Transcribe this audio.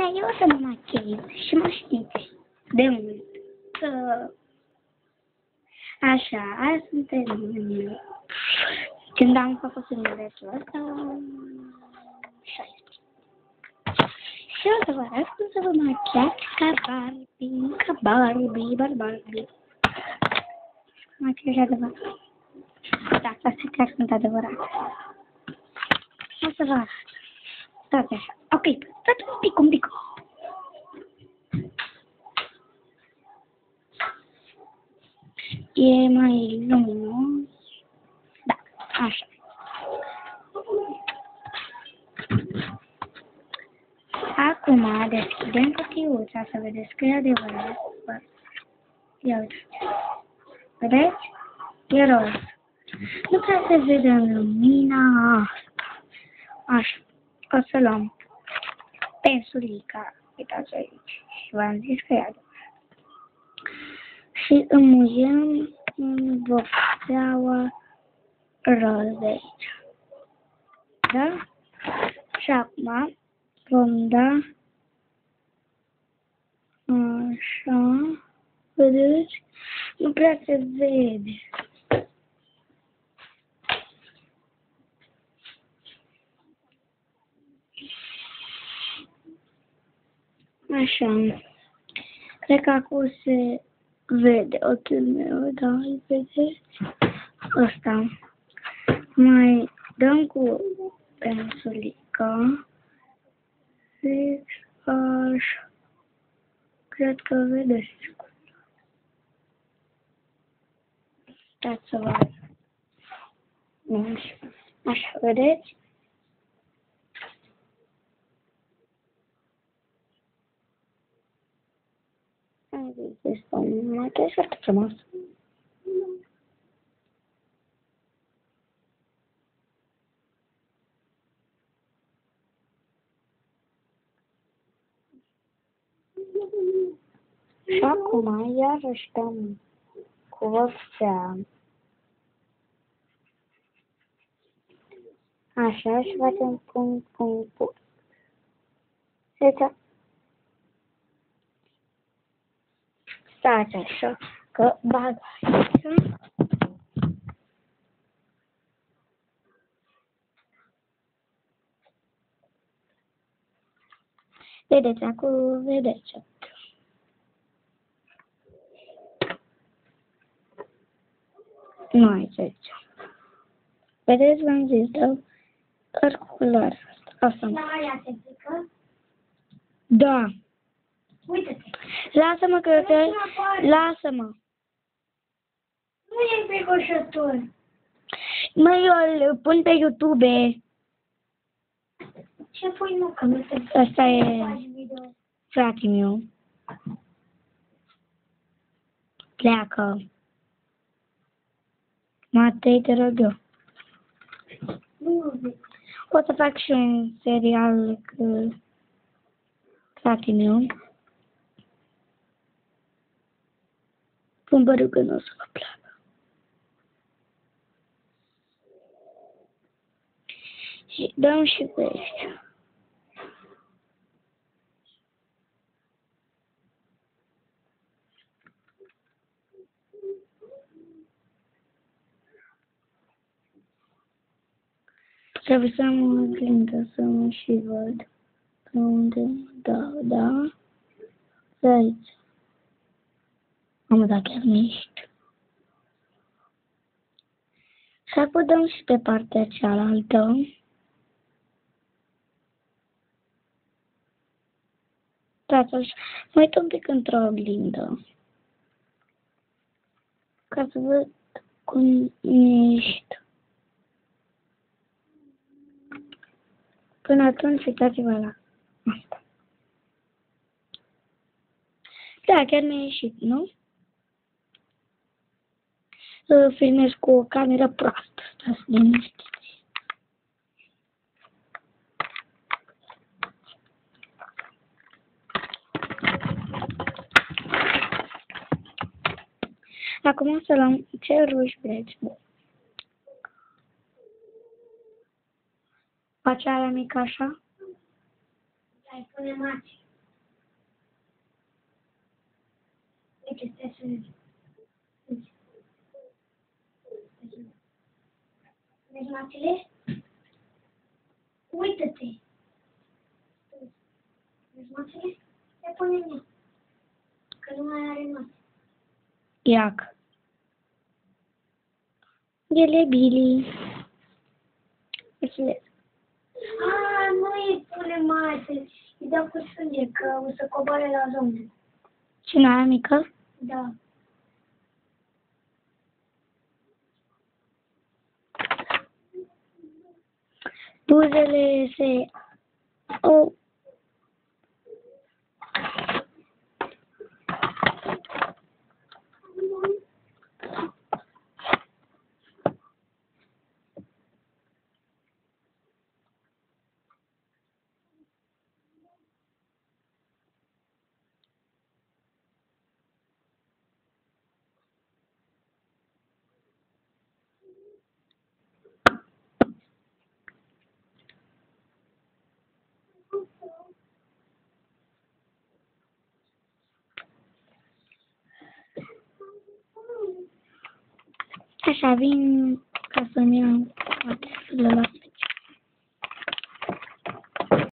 Eu o să mă machiez și mă știți de mult. Așa, aia suntem când am făcut filmulețul ăsta, 16. Și o să vă arăt cum să vă machiați ca Barbie. Machiaj adevărat. Da, astea chiar sunt adevărate. O să vă arăt. Stați așa. Ok, stați un pic. E mai luminos. Da, așa. Acum deschidem cutiuța să vedeți că e adevărat. Ia uite. Vedeți? E roz. Nu prea se vede în lumina asta. Așa. O să luăm pensulica. Uitați aici. Și v-am zis că e adevărat. Și înmuiem în vopseaua roz de aici. Da? Și acum vom da așa. Vedeți? Nu prea se vede. Așa. Cred că acum se vede ochiul meu, da, îl vedeți? Ăsta. Mai dăm cu pensulica. Fix așa. Cred că vedeți. Stați să vă arăt. Așa, vedeți? Am zis, este un machiaj foarte frumos. Și acum, iarăși dăm cu vopsea. Așa, și facem punct. Stați așa, că bag aici. Vedeți, acum vedeți. Nu aici. Vedeți, v-am zis, dau culoarea asta. Da, aia se pică? Da. Uite-te. Lasă-mă că te... Lasă-mă. Nu e înfricoșător. Măi, eu îl pun pe YouTube. Ce pui, nu, că nu te Asta e faci video. fratele meu. Pleacă. Matei, te rog eu. Nu vezi. O să fac și un serial cu fratele meu. Pun părul că nu o să vă placă. Și dăm și pe ăștia. Trebuie să am o oglindă să mă și văd. Pe unde? Da. Pe aici. Mamă, dar chiar miști. Și apoi dăm și pe partea cealaltă. Stați așa. Mă uit un pic într-o oglindă. Ca să văd cum miști. Până atunci, uitați-vă la asta. Da, chiar mi-a ieșit, nu? Filmez cu o cameră proastă. Stați liniștiți. Acum o să luăm ce ruși vreți. Faci aia mică așa? Hai, pune maci. Uite, stai să vezi. Vezi mațele? Uită-te! Vezi mațele? Le pune în ea. Că nu mai are mațe. Iac. El e Billy. Achilles. Nu îi pune mațe. Îi dau cu sânge, că o să coboare la zonă. Cine aia mică? Da. Buzele se... Oh. Așa, vin ca să-mi iau, să le las